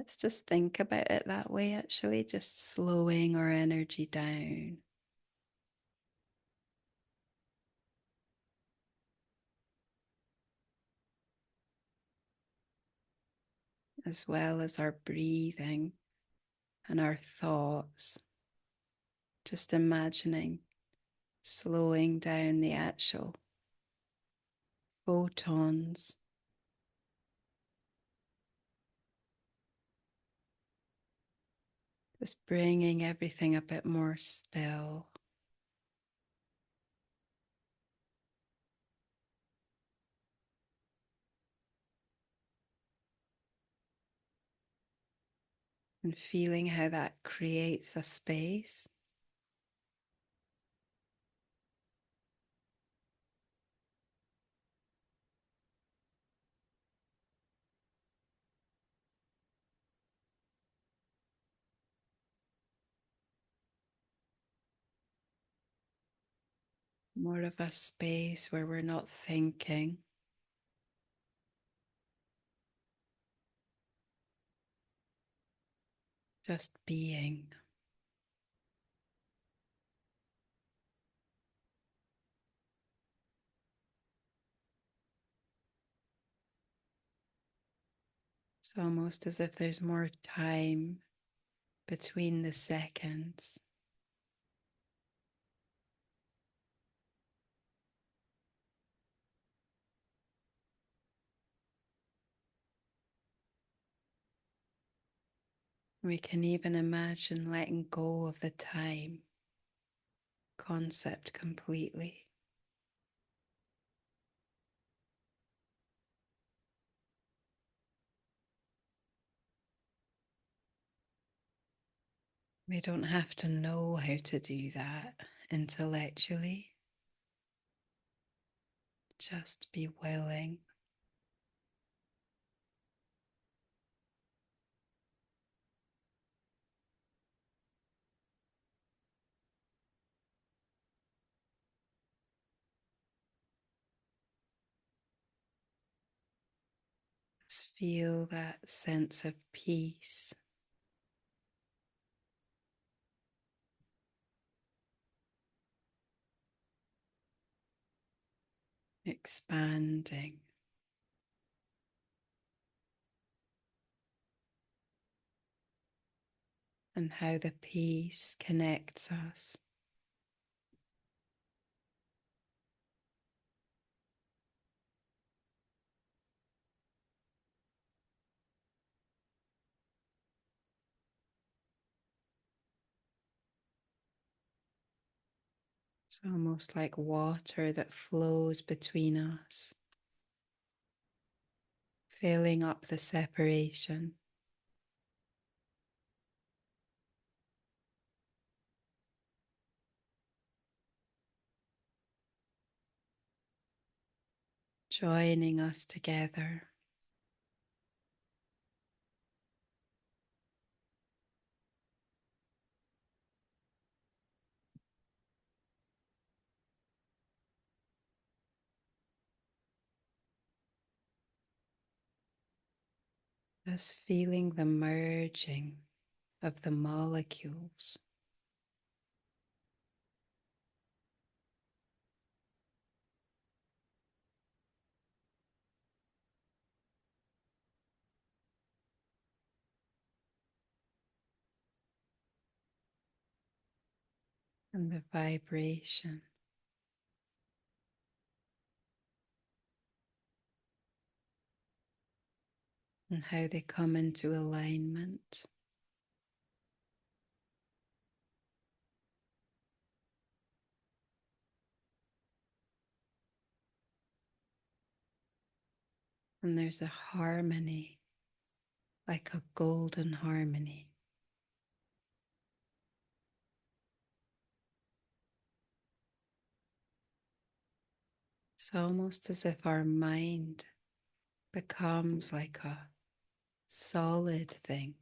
Let's just think about it that way, actually, just slowing our energy down, as well as our breathing and our thoughts. Just imagining slowing down the actual photons, just bringing everything a bit more still. And feeling how that creates a space. More of a space where we're not thinking, just being. It's almost as if there's more time between the seconds. We can even imagine letting go of the time concept completely. We don't have to know how to do that intellectually, just be willing. Just feel that sense of peace, expanding, and how the peace connects us. It's almost like water that flows between us, filling up the separation. Joining us together. Just feeling the merging of the molecules. And the vibration, and how they come into alignment. And there's a harmony, like a golden harmony. It's almost as if our mind becomes like a solid thing,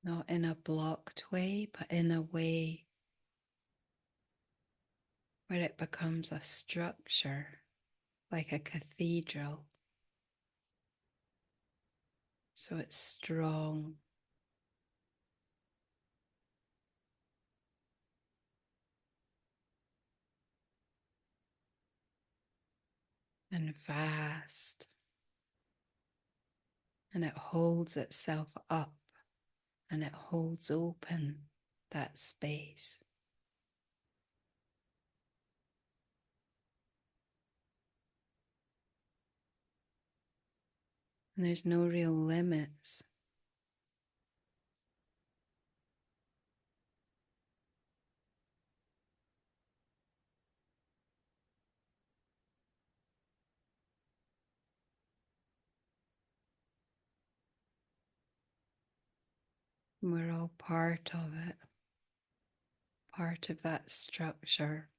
not in a blocked way, but in a way where it becomes a structure like a cathedral. So it's strong and vast, and it holds itself up and it holds open that space. And there's no real limits. We're all part of it, part of that structure.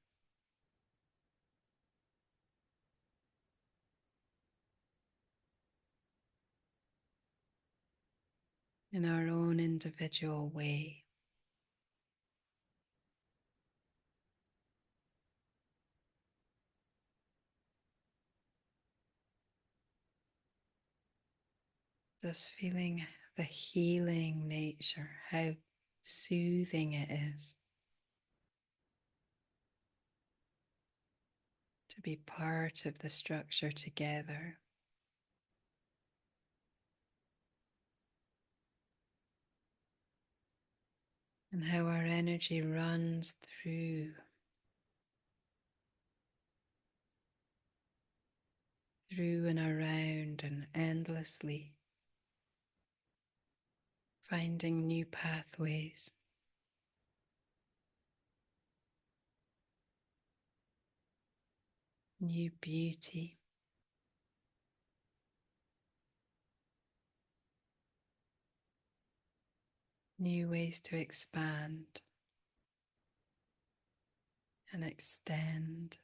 In our own individual way. Just feeling the healing nature, how soothing it is to be part of the structure together. And how our energy runs through and around and endlessly, finding new pathways, new beauty, new ways to expand and extend.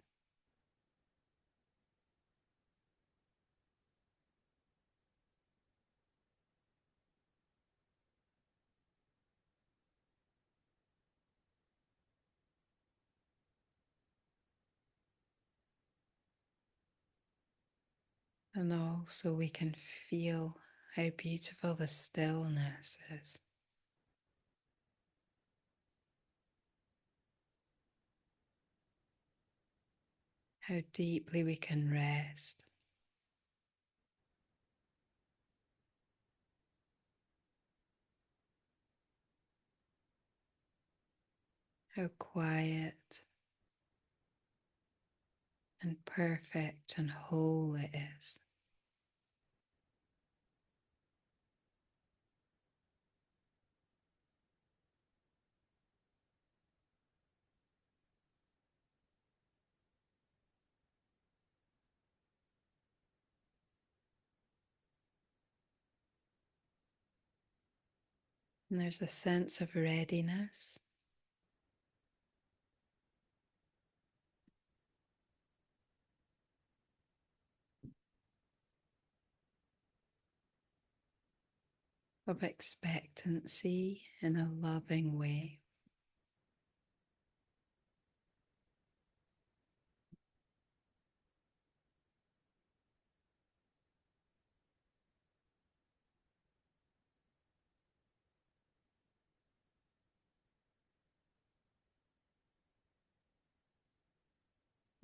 And also we can feel how beautiful the stillness is. How deeply we can rest. How quiet and perfect and whole it is. And there's a sense of readiness, of expectancy in a loving way.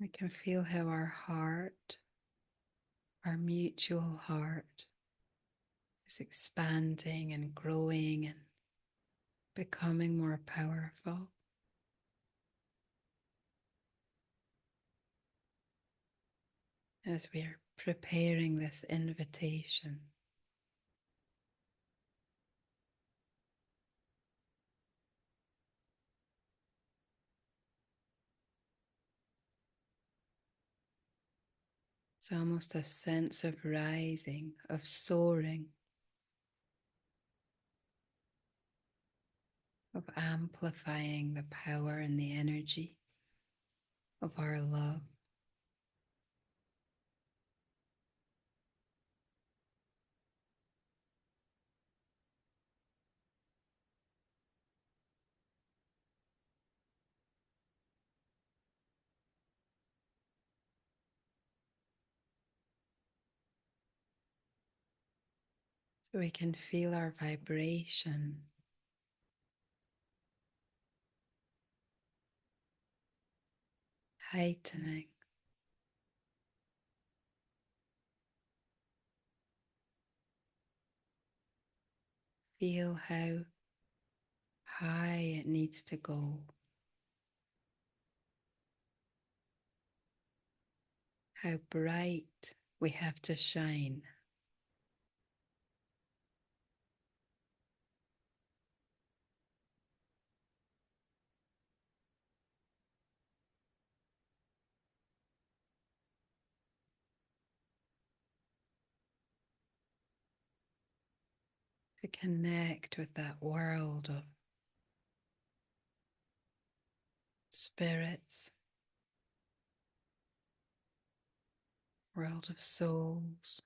We can feel how our mutual heart, is expanding and growing and becoming more powerful as we are preparing this invitation. It's almost a sense of rising, of soaring, of amplifying the power and the energy of our love. We can feel our vibration heightening. Feel how high it needs to go, how bright we have to shine. To connect with that world of spirits, world of souls,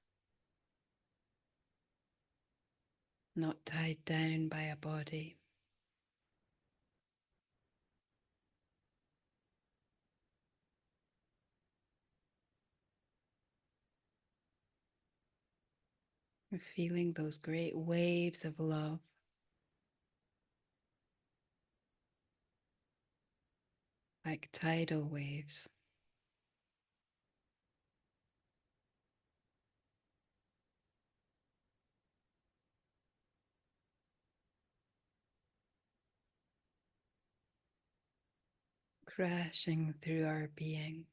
not tied down by a body. We're feeling those great waves of love, like tidal waves. Crashing through our being,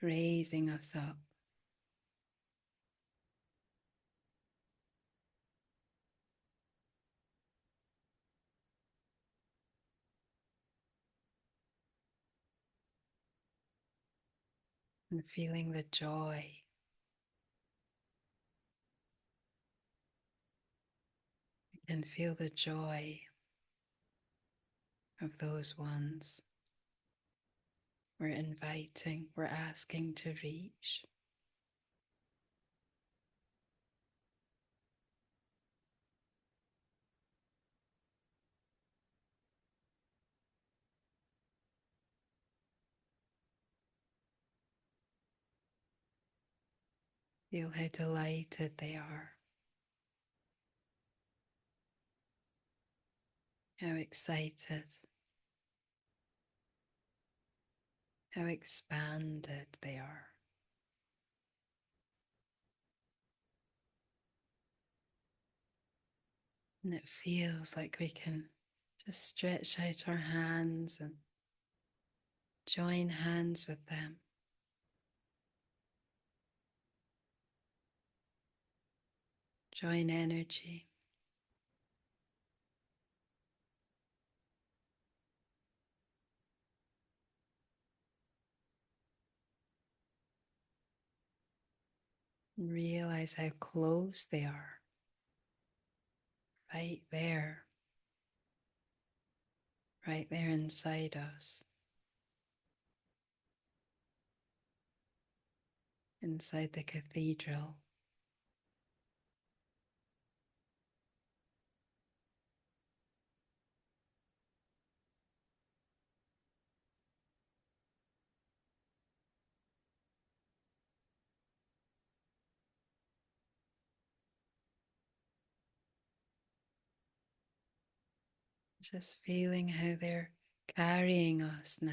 raising us up. And feeling the joy. You can feel the joy of those ones we're inviting, we're asking to reach. Feel how delighted they are, how excited, how expanded they are. And it feels like we can just stretch out our hands and join hands with them. Join energy. And realize how close they are. Right there. Right there inside us. Inside the cathedral. Just feeling how they're carrying us now.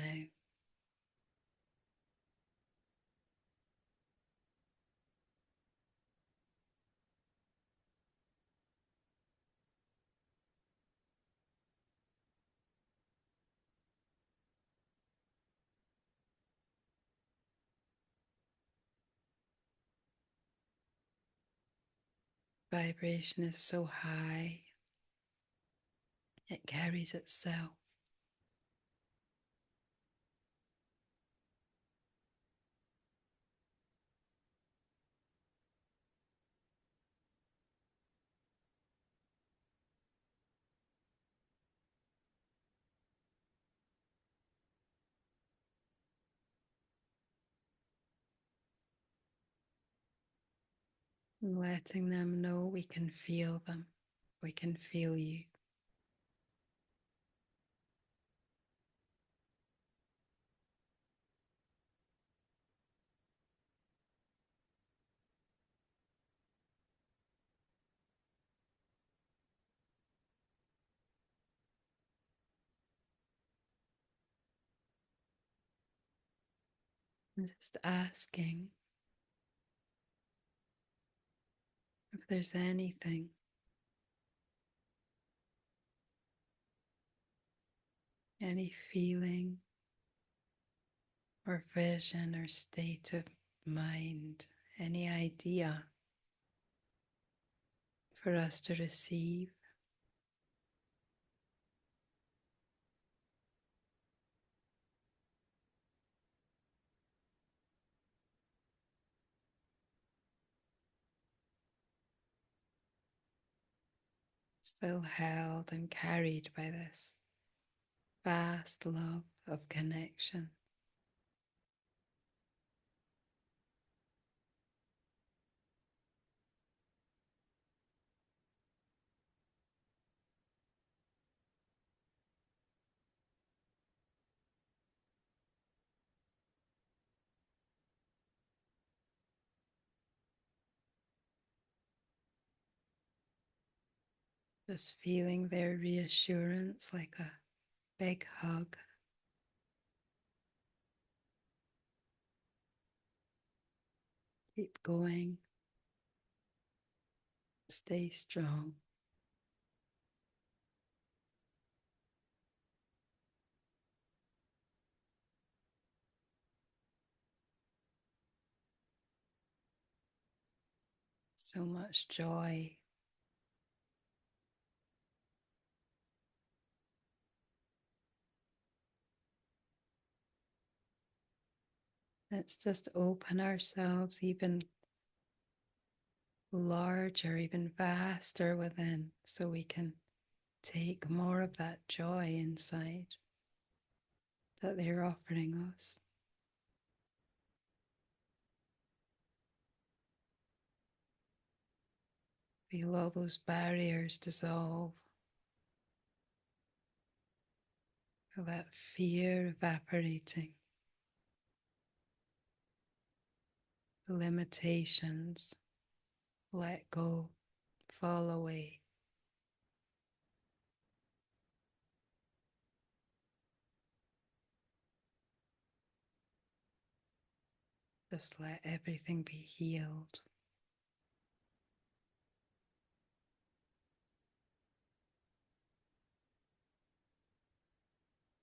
Vibration is so high, it carries itself. And letting them know we can feel them. We can feel you. And just asking if there's anything, any feeling or vision or state of mind, any idea for us to receive. Still held and carried by this vast love of connection. Just feeling their reassurance like a big hug. Keep going. Stay strong. So much joy. Let's just open ourselves even larger, even vaster within, so we can take more of that joy inside that they're offering us. Feel all those barriers dissolve. Feel that fear evaporating. The limitations let go, fall away. Just let everything be healed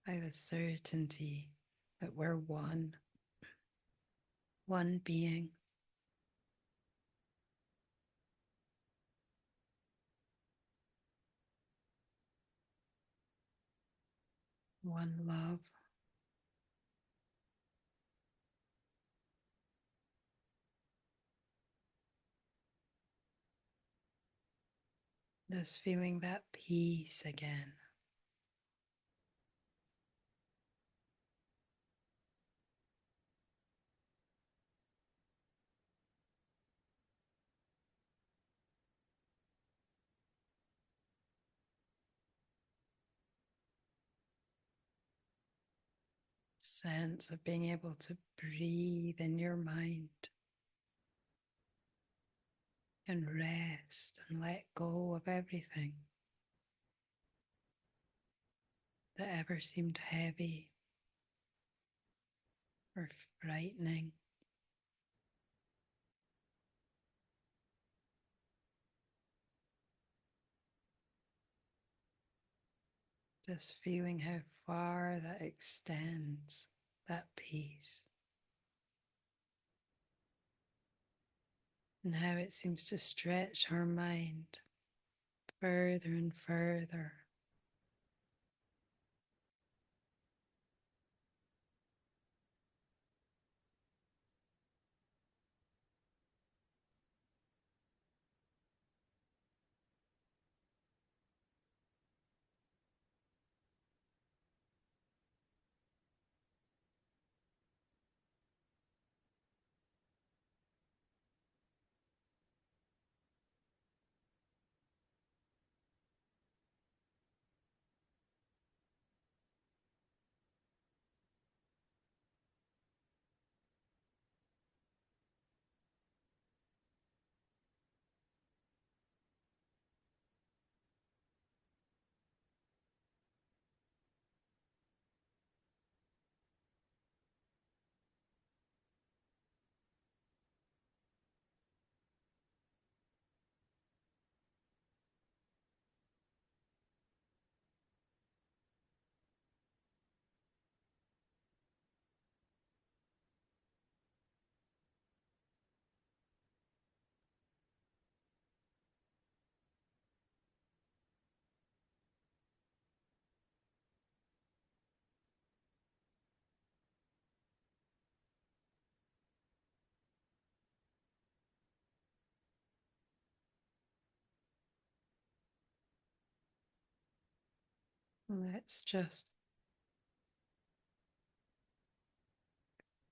by the certainty that we're one being, one love. Just feeling that peace again. Sense of being able to breathe in your mind and rest and let go of everything that ever seemed heavy or frightening. Just feeling how far that extends, that peace, and how it seems to stretch our mind further and further. Let's just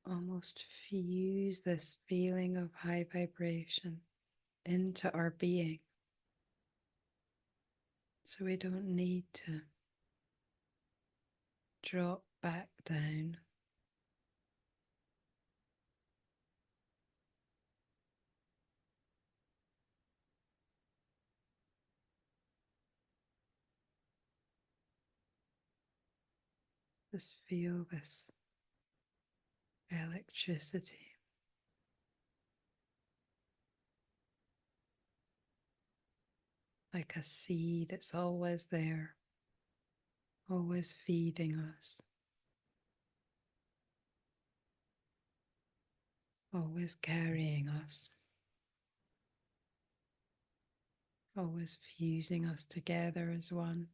almost fuse this feeling of high vibration into our being. So we don't need to drop back down. Just feel this electricity. Like a seed that's always there, always feeding us, always carrying us, always fusing us together as one.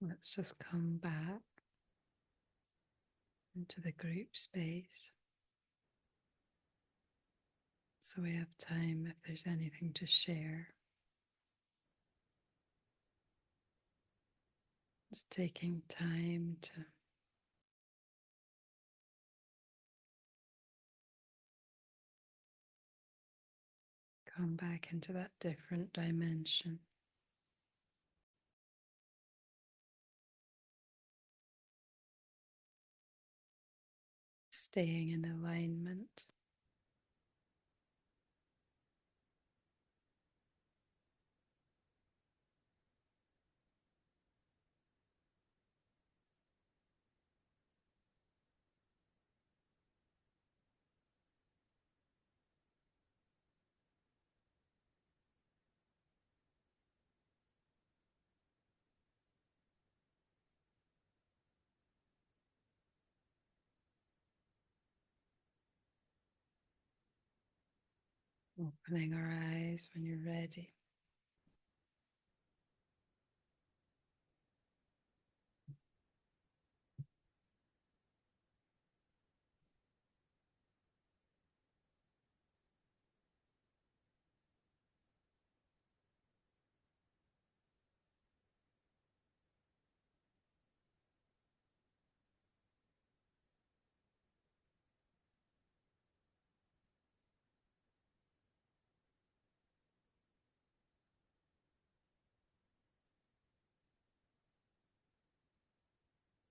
Let's just come back into the group space so we have time if there's anything to share. Just taking time to come back into that different dimension. Staying in alignment. Opening our eyes when you're ready.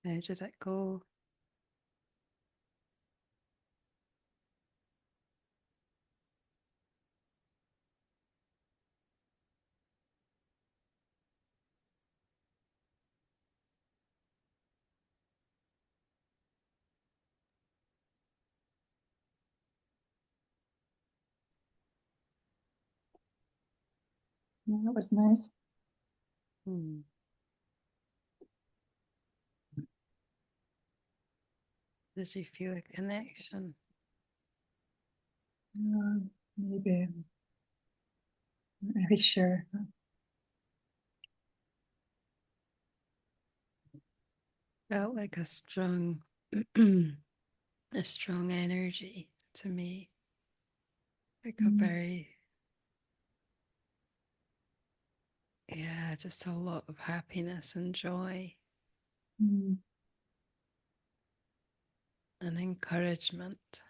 How did it go? Yeah, that was nice. Did you feel a connection? Maybe. I'm not really sure. Felt like a strong a strong energy to me. Like a very, yeah, just a lot of happiness and joy Mm. and encouragement.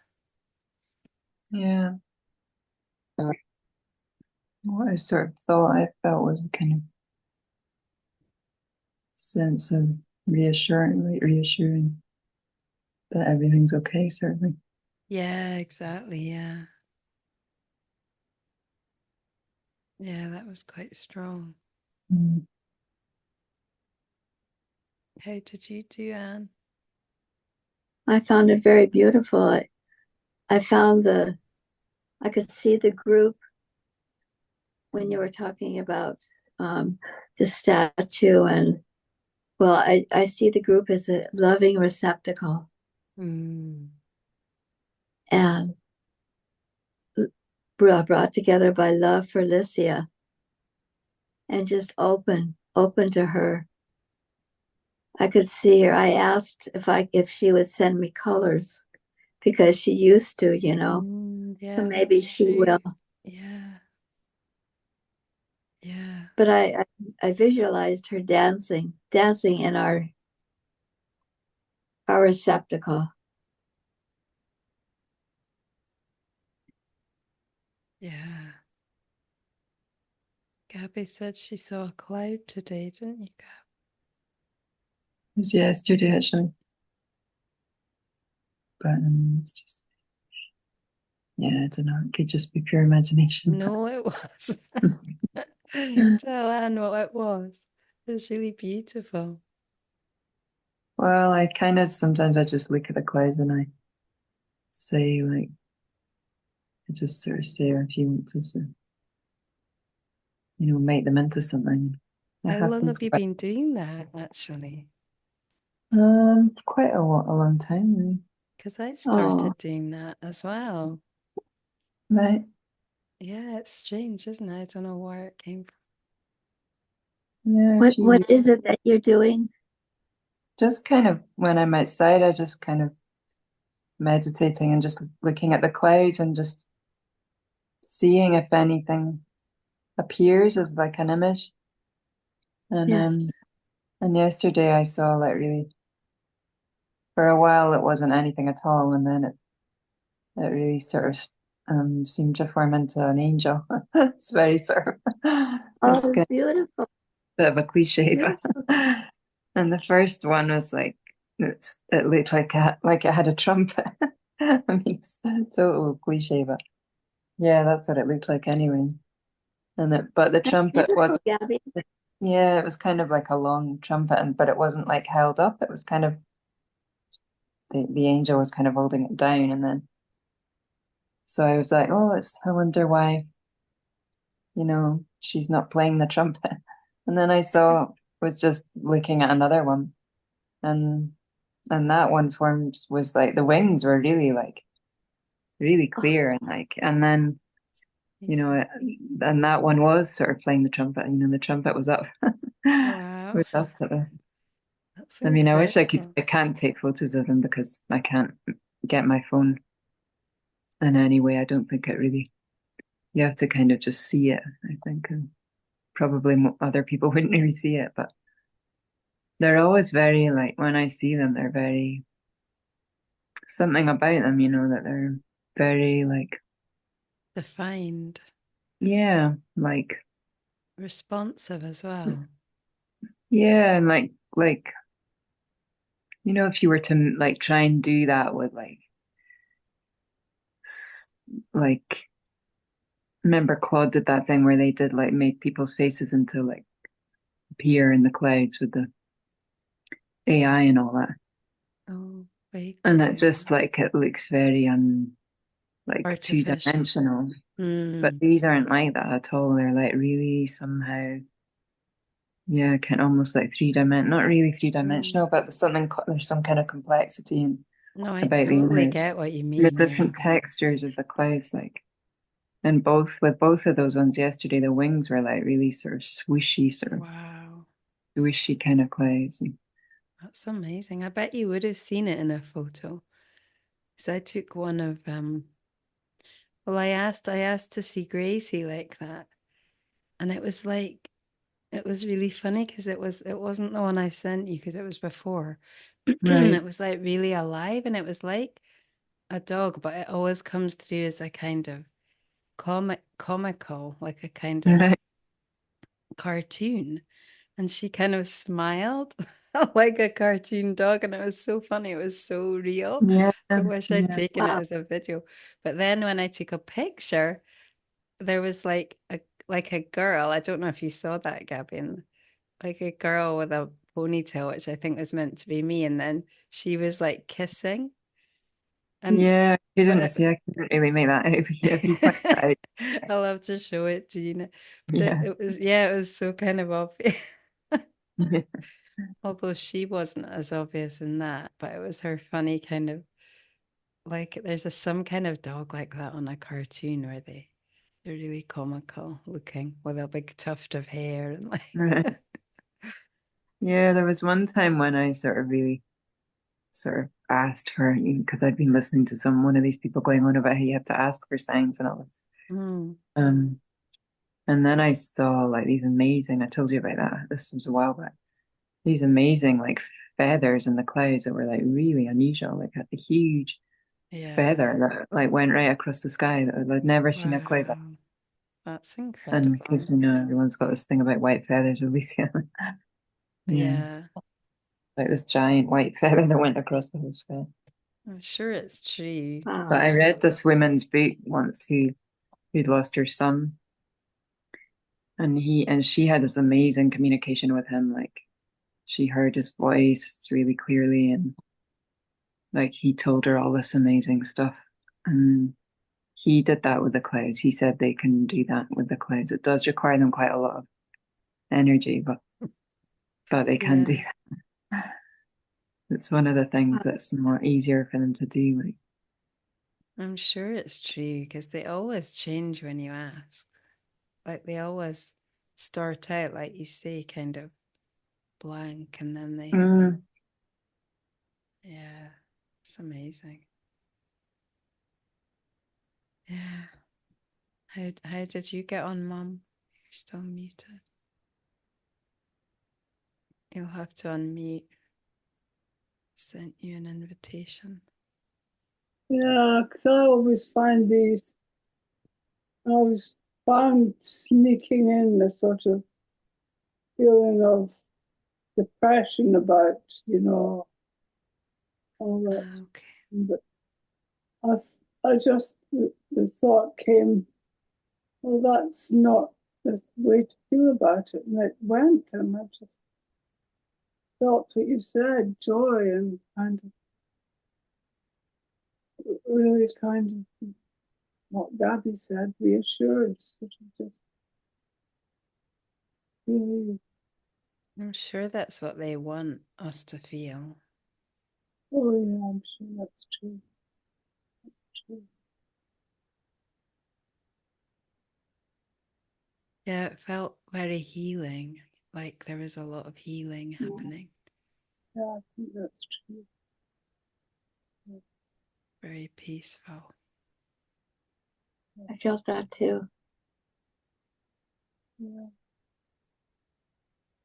Yeah. What I sort of thought I felt was a kind of sense of reassuring that everything's okay, certainly. Yeah, exactly. Yeah. Yeah, that was quite strong. Mm. How did you do, Anne? I found it very beautiful. I found I could see the group when you were talking about the statue and well, I see the group as a loving receptacle Mm, and brought together by love for Licia and just open to her. I could see her. I asked if she would send me colors because she used to, So yeah, maybe that's she true. will. Yeah, yeah, But I visualized her dancing in our receptacle. yeah. Gabby said she saw a cloud today, didn't you, Gab? It was yesterday actually, but it's just yeah, I don't know. It could just be pure imagination. No, it was. Tell Anne what it was. It was really beautiful. Well, I kind of sometimes I just look at the clouds and I say like I just sort of say if you want to, make them into something. It How long happens have you been doing that, actually? quite a long time, really. Because I Oh, started doing that as well. Right? Yeah, it's strange, isn't it? I don't know where it came from. Yeah, a few what years. is it that you're doing? Just kind of when I'm outside, I just kind of meditating and just looking at the clouds and just seeing if anything appears as like an image. And Yes. and yesterday I saw like really for a while it wasn't anything at all, and then it really sort of seemed to form into an angel. It's very sort of it's Oh, kind of beautiful, a bit of a cliche, but beautiful. and the first one was like it looked like it had a trumpet. I mean, it's a total cliche, but yeah, that's what it looked like anyway. But the That's trumpet was, beautiful, Gabby. yeah, it was kind of like a long trumpet, but it wasn't like held up. It was kind of the angel was kind of holding it down, and then so I was like, oh, I wonder why, she's not playing the trumpet. And then I saw was just looking at another one, and that one forms was like the wings were really like really Oh, clear and like, and then Amazing. and that one was sort of playing the trumpet. The trumpet was up, Wow, was up at the. that's I mean, I wish I could. incredible. I can't take photos of them because I can't get my phone in any way. I don't think it really. You have to kind of just see it. I think, and probably other people wouldn't really see it, but they're always very like when I see them, they're very something about them. That they're very like Defined, yeah, like responsive as well. yeah, and like if you were to like try and do that with like remember Claude did that thing where they did like made people's faces into like appear in the clouds with the AI and all that. Oh, And it vaguely. just like it looks very like Artificial. two-dimensional. But Mm, these aren't like that at all. They're like really somehow yeah, kind of almost like not really mm. three-dimensional, but there's some kind of complexity No, I about the totally image. get what you And the mean. Yeah. different textures of the clouds, like and both of those ones yesterday, the wings were like really Wow, swishy kind of clouds. And, that's amazing. I bet you would have seen it in a photo. So I took one of well, I asked to see Gracie like that. And it was like it was really funny because it wasn't the one I sent you because it was before. right. It was like really alive and it was like a dog, but it always comes through as a kind of comical, like a kind of Right. cartoon. And she kind of smiled like a cartoon dog, and it was so funny. It was so real. Yeah. I wish I'd Yeah. taken it wow. as a video. But then when I took a picture, there was like a girl. I don't know if you saw that, Gabby, like a girl with a ponytail, which I think was meant to be me, and then she was like kissing. And Yeah. You didn't but see, I couldn't really make that out. If you point that out. I'll have to show it to you now. But it, Yeah. it was yeah, it was so kind of obvious. Although she wasn't as obvious in that, but it was her funny kind of like there's some kind of dog like that on a cartoon where they're really comical looking with a big tuft of hair and like Right. Yeah, there was one time when I sort of really sort of asked her, because I'd been listening to one of these people going on about how you have to ask for signs and all this. mm, And then I saw like these amazing, I told you about that. This was a while back. These amazing like feathers in the clouds that were like really unusual, like a huge yeah. feather that like went right across the sky that I'd never seen a cloud like. Wow. That's And because incredible. we know everyone's got this thing about white feathers, Alicia. Yeah, Yeah. like this giant white feather that went across the whole sky. I'm sure it's true. But Wow. I read this woman's book once who'd lost her son, and she had this amazing communication with him. Like she heard his voice really clearly, and like he told her all this amazing stuff. And he did that with the clouds. He said they can do that with the clouds. It does require them quite a lot of energy, but they can do Yeah. that. It's one of the things that's more easier for them to do. Like, I'm sure it's true because they always change when you ask. Like they always start out, like you say, kind of blank and then mm, yeah, it's amazing. Yeah. How did you get on, Mum? You're still muted. You'll have to unmute. Sent you an invitation. Yeah, because I always find these, I always found sneaking in a sort of feeling of depression about, all that Ah, sort okay. of thing. But I just, the thought came, well, that's not the way to feel about it. And it went, and I just felt what you said, joy and kind of, really kind of what Gaby said, reassurance, sort of just really, I'm sure that's what they want us to feel. oh yeah, I'm sure that's true. That's true. Yeah, it felt very healing. Like there was a lot of healing Yeah, happening. yeah, I think that's true. Very peaceful. I felt that too. Yeah.